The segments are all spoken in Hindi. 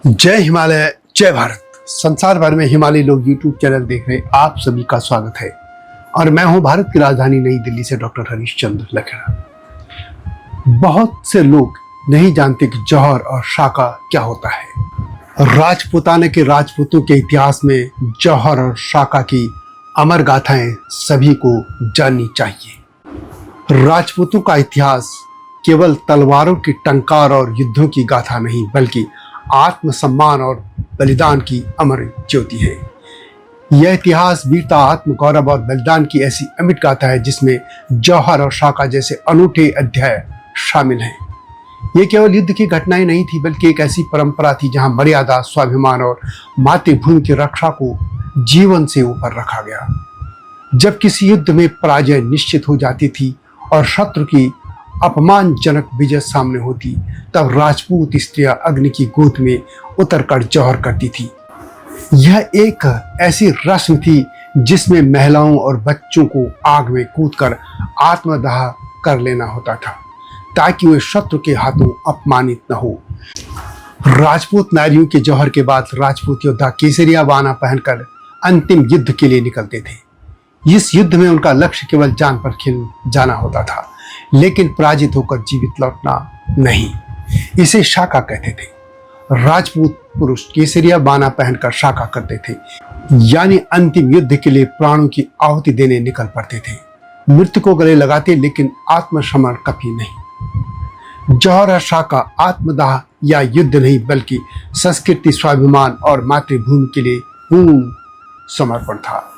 जय हिमालय, जय भारत। संसार भर में हिमालय लोग यूट्यूब चैनल देख रहे आप सभी का स्वागत है और मैं हूं भारत की राजधानी नई दिल्ली से डॉक्टर हरीशचंद्र लखेड़ा। बहुत से लोग नहीं जानते कि जौहर और शाका क्या होता है। राजपूताना के राजपूतों के इतिहास में जौहर और शाका की अमर गाथाएं सभी को जाननी चाहिए। राजपूतों का इतिहास केवल तलवारों की टंकार और युद्धों की गाथा नहीं बल्कि आत्मसम्मान और बलिदान की अमर ज्योति है। यह इतिहास वीरता, आत्मगौरव और बलिदान की ऐसी अमिट गाथा है जिसमें जौहर और शाका जैसे अनूठे अध्याय शामिल हैं। ये केवल युद्ध की घटनाएं नहीं थी बल्कि एक ऐसी परंपरा थी जहां मर्यादा, स्वाभिमान और मातृभूमि की रक्षा को जीवन से ऊपर रखा गया। जब किसी युद्ध में पराजय निश्चित हो जाती थी और शत्रु की अपमानजनक विजय सामने होती तब राजपूत स्त्रियां अग्नि की गोद में उतरकर जौहर करती थी। यह एक ऐसी रस्म थी जिसमें महिलाओं और बच्चों को आग में कूदकर आत्मदाह कर लेना होता था ताकि वे शत्रु के हाथों अपमानित न हो। राजपूत नारियों के जौहर के बाद राजपूत योद्धा केसरिया बाना पहनकर अंतिम युद्ध के लिए निकलते थे। इस युद्ध में उनका लक्ष्य केवल जान पर खेल जाना होता था लेकिन पराजित होकर जीवित लौटना नहीं। इसे शाका कहते थे। राजपूत पुरुष केसरिया बाना पहनकर शाका करते थे, यानी अंतिम युद्ध के लिए प्राणों की आहुति देने निकल पड़ते थे। मृत्यु को गले लगाते लेकिन आत्मसमर्पण कभी नहीं। जौहर और शाका आत्मदाह या युद्ध नहीं बल्कि संस्कृति, स्वाभिमान और मातृभूमि के लिए पूर्ण समर्पण था।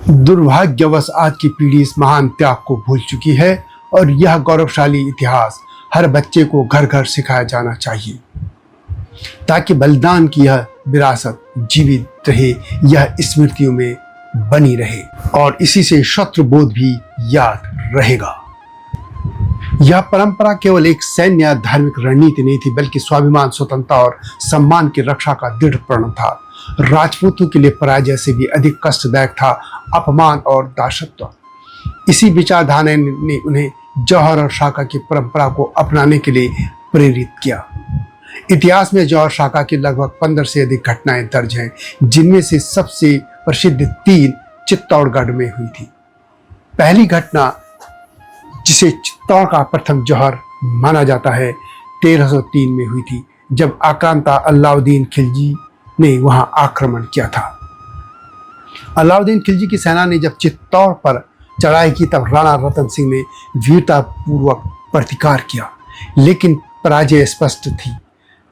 दुर्भाग्यवश आज की पीढ़ी इस महान त्याग को भूल चुकी है और यह गौरवशाली इतिहास हर बच्चे को घर घर सिखाया जाना चाहिए ताकि बलिदान की यह विरासत जीवित रहे, यह स्मृतियों में बनी रहे और इसी से शत्रुबोध भी याद रहेगा। यह परंपरा केवल एक सैन्य या धार्मिक रणनीति नहीं थी बल्कि स्वाभिमान, स्वतंत्रता और सम्मान की रक्षा का दृढ़ प्रण था। राजपूतों के लिए पराजय से भी अधिक कष्टदायक था अपमान और दासत्व। इसी विचारधारा ने उन्हें जौहर और शाका की परंपरा को अपनाने के लिए प्रेरित किया। इतिहास में जौहर शाका की लगभग 15 से अधिक घटनाएं दर्ज हैं, जिनमें से सबसे प्रसिद्ध 3 चित्तौड़गढ़ में हुई थी। पहली घटना जिसे चित्तौड़ का प्रथम जौहर माना जाता है 1303 में हुई थी जब आक्रांता अलाउद्दीन खिलजी ने वहां आक्रमण किया था। अलाउद्दीन खिलजी की सेना ने जब चित्तौड़ पर चढ़ाई की तब राणा रतन सिंह ने वीरतापूर्वक प्रतिकार किया लेकिन पराजय स्पष्ट थी।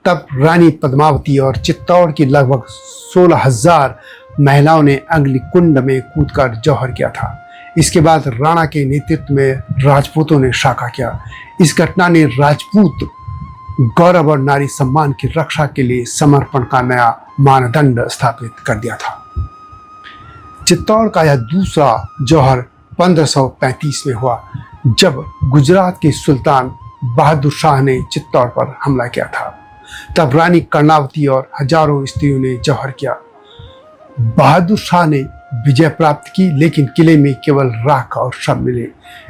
तब रानी पद्मावती और चित्तौड़ की लगभग 16,000 महिलाओं ने अग्निकुंड में कूदकर जौहर किया था। इसके बाद राणा के नेतृत्व में राजपूतों ने शाका किया। इस घटना ने राजपूत गौरव और नारी सम्मान की रक्षा के लिए समर्पण का नया मानदंड स्थापित कर दिया था। चित्तौड़ का यह दूसरा जौहर 1535 में हुआ जब गुजरात के सुल्तान बहादुर शाह ने चित्तौड़ पर हमला किया था। तब रानी कर्णावती और हजारों स्त्रियों ने जौहर किया। बहादुर शाह ने विजय प्राप्त की लेकिन किले में केवल राख और शव मिले।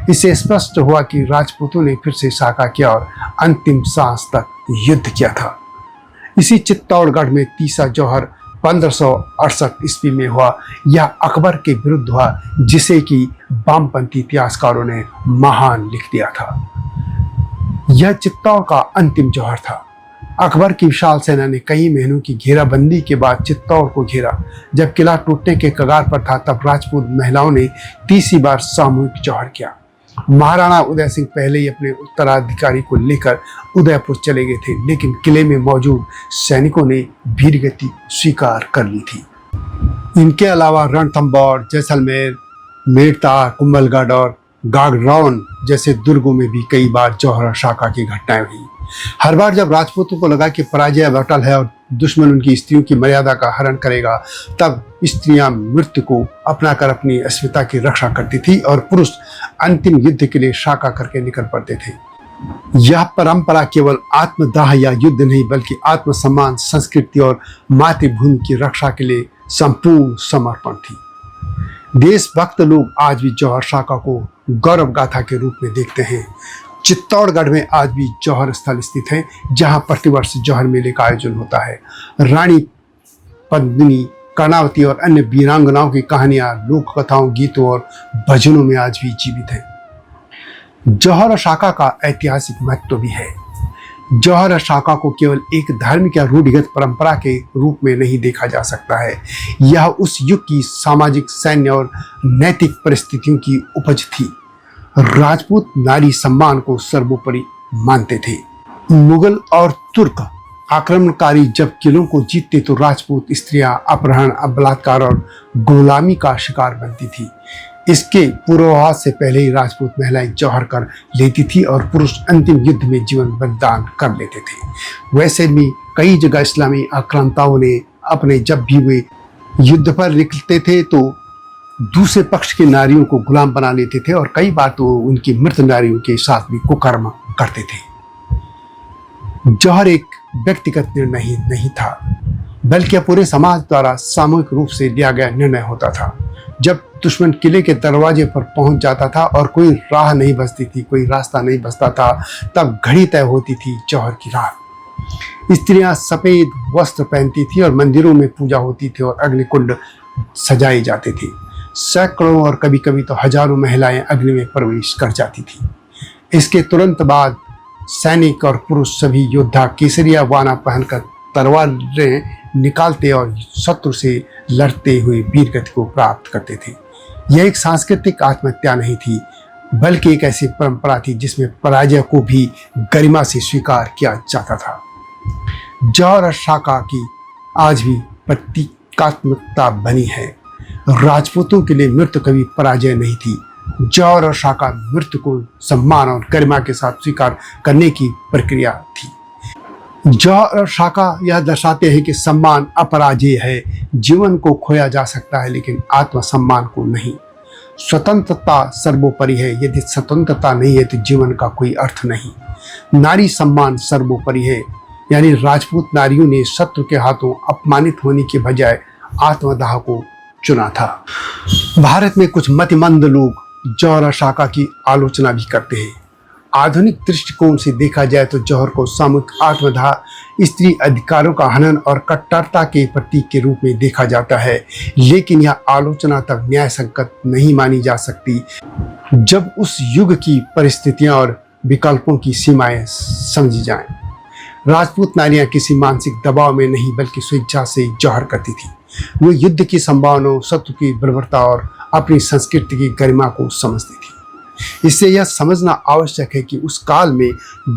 इससे स्पष्ट हुआ कि राजपूतों ने फिर से शाका किया और अंतिम सांस तक युद्ध किया था। इसी चित्तौड़गढ़ में तीसरा जौहर 1568 ईस्वी में हुआ। यह अकबर के विरुद्ध हुआ जिसे कि वामपंथी इतिहासकारों ने महान लिख दिया था। यह चित्तौड़ का अंतिम जौहर था। अकबर की विशाल सेना ने कई महीनों की घेराबंदी के बाद चित्तौड़ को घेरा। जब किला टूटने के कगार पर था तब राजपूत महिलाओं ने तीसरी बार सामूहिक जौहर किया। महाराणा उदय सिंह पहले ही अपने उत्तराधिकारी को लेकर उदयपुर चले गए थे लेकिन किले में मौजूद सैनिकों ने वीरगति स्वीकार कर ली थी। इनके अलावा रणथंभौर, जैसलमेर, मेड़ता, कुंभलगढ़ और गागरौन जैसे दुर्गों में भी कई बार जौहर और शाका की घटनाएं हुई। हर बार जब राजपूतों को लगा कि पराजय अटल है और दुश्मन उनकी स्त्रियों की मर्यादा का हरण करेगा तब स्त्रियां मृत्यु को अपनाकर अपनी अस्मिता की रक्षा करती थी और पुरुष अंतिम युद्ध के लिए शाका करके निकल पड़ते थे। यह परंपरा केवल आत्मदाह या युद्ध नहीं बल्कि आत्मसम्मान, संस्कृति और मातृभूमि की रक्षा के लिए संपूर्ण समर्पण थी। देशभक्त लोग आज भी जौहर शाका को गौरव गाथा के रूप में देखते हैं। चित्तौड़गढ़ में आज भी जौहर स्थल स्थित है, जहां प्रतिवर्ष जौहर मेले का आयोजन होता है। रानी पद्मिनी, कर्णावती और अन्य वीरांगनाओं की कहानियां लोक कथाओं, गीतों और भजनों में आज भी जीवित है। जौहर और शाका का ऐतिहासिक महत्व भी है। जौहर और शाका को केवल एक धार्मिक या रूढ़िगत परंपरा के रूप में नहीं देखा जा सकता है। यह उस युग की सामाजिक, सैन्य और नैतिक परिस्थितियों की उपज थी। राजपूत नारी सम्मान को सर्वोपरि मानते थे। मुगल और तुर्क आक्रमणकारी जब किलों को जीतते तो राजपूत स्त्रियां अपहरण, बलात्कार और गुलामी का शिकार बनती थी। इसके पूर्वाभास से पहले ही राजपूत महिलाएं जौहर कर लेती थी और पुरुष अंतिम युद्ध में जीवन बलिदान कर लेते थे। वैसे भी कई जगह इस्लामी आक्रांताओं ने अपने जब भी वे युद्ध पर निकलते थे तो दूसरे पक्ष की नारियों को गुलाम बना लेते थे और कई बार तो उनकी मृत नारियों के साथ भी कुकर्म करते थे। जौहर एक व्यक्तिगत निर्णय नहीं था, बल्कि पूरे समाज द्वारा सामूहिक रूप से लिया गया निर्णय होता था। जब दुश्मन किले के दरवाजे पर पहुंच जाता था और कोई राह नहीं बचती थी, कोई रास्ता नहीं बचता था, तब घड़ी तय होती थी जौहर की रात। स्त्रियां सफेद वस्त्र पहनती थी और मंदिरों में पूजा होती थी और अग्निकुंड सजाए जाते थे। सैकड़ों और कभी कभी तो हजारों महिलाएं अग्नि में प्रवेश कर जाती थी। इसके तुरंत बाद सैनिक और पुरुष सभी योद्धा केसरिया वाना पहनकर तलवारें निकालते और शत्रु से लड़ते हुए वीर गति को प्राप्त करते थे। यह एक सांस्कृतिक आत्महत्या नहीं थी, बल्कि एक ऐसी परंपरा थी जिसमें पराजय को भी गरिमा से स्वीकार किया जाता था। जौहर और शाका की आज भी प्रतीकात्मकता बनी है। राजपूतों के लिए मृत्यु कभी पराजय नहीं थी। जौहर और शाका मृत्यु को सम्मान और गरिमा के साथ स्वीकार करने की प्रक्रिया थी। जौहर और शाका यह दर्शाते हैं कि सम्मान अपराजेय है। जीवन को खोया जा सकता है लेकिन आत्मसम्मान को नहीं। स्वतंत्रता सर्वोपरि है। यदि स्वतंत्रता नहीं है तो जीवन का कोई अर्थ नहीं। नारी सम्मान सर्वोपरि है, यानी राजपूत नारियों ने शत्रु के हाथों अपमानित होने के बजाय आत्मदाह को चुना था। भारत में कुछ मतिमंद लोग जौहर और शाका की आलोचना भी करते हैं। आधुनिक दृष्टिकोण से देखा जाए तो जौहर को सामूहिक आत्मदाह, स्त्री अधिकारों का हनन और कट्टरता के प्रतीक के रूप में देखा जाता है, लेकिन यह आलोचना तब न्याय संगत नहीं मानी जा सकती जब उस युग की परिस्थितियां और विकल्पों की सीमाएं समझी जाएं। राजपूत नारियां किसी मानसिक दबाव में नहीं बल्कि स्वेच्छा से जौहर करती थी। वो युद्ध की संभावनाओं, शत्रु की बर्बरता और अपनी संस्कृति की गरिमा को समझती थी। इससे यह समझना आवश्यक है कि उस काल में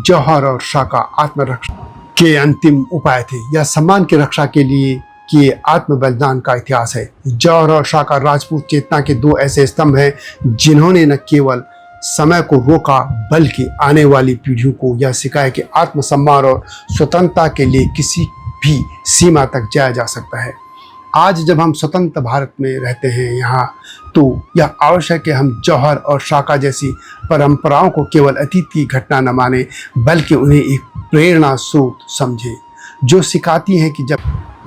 जौहर और शाका आत्मरक्षा के अंतिम उपाय थे। यह सम्मान की रक्षा के लिए किए आत्म बलिदान का इतिहास है। जौहर और शाका राजपूत चेतना के दो ऐसे स्तंभ हैं जिन्होंने न केवल समय को रोका बल्कि आने वाली पीढ़ियों को यह सिखाया कि आत्मसम्मान और स्वतंत्रता के लिए किसी भी सीमा तक जाया जा सकता है। आज जब हम स्वतंत्र भारत में रहते हैं यहाँ, तो यह आवश्यक है हम जौहर और शाका जैसी परंपराओं को केवल अतीत की घटना न माने बल्कि उन्हें एक प्रेरणा स्रोत समझे, जो सिखाती है कि जब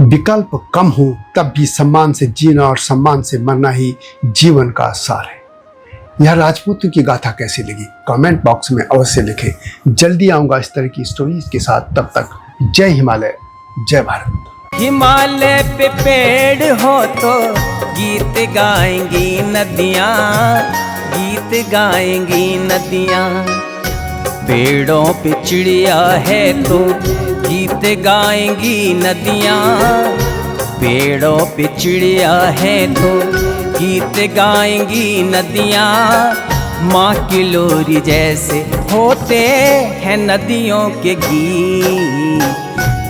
विकल्प कम हो तब भी सम्मान से जीना और सम्मान से मरना ही जीवन का सार है। यह राजपूतों की गाथा कैसी लगी कमेंट बॉक्स में अवश्य लिखें। जल्दी आऊँगा इस तरह की स्टोरीज के साथ। तब तक जय हिमालय, जय भारत। हिमालय पे पेड़ हो तो गीत गाएंगी नदियाँ, गीत गाएंगी नदियाँ। पेड़ों पे चिड़िया है तो गीत गाएंगी नदियाँ, पेड़ों पे चिड़िया है तो गीत गाएंगी नदियाँ। माँ की लोरी जैसे होते हैं नदियों के गीत।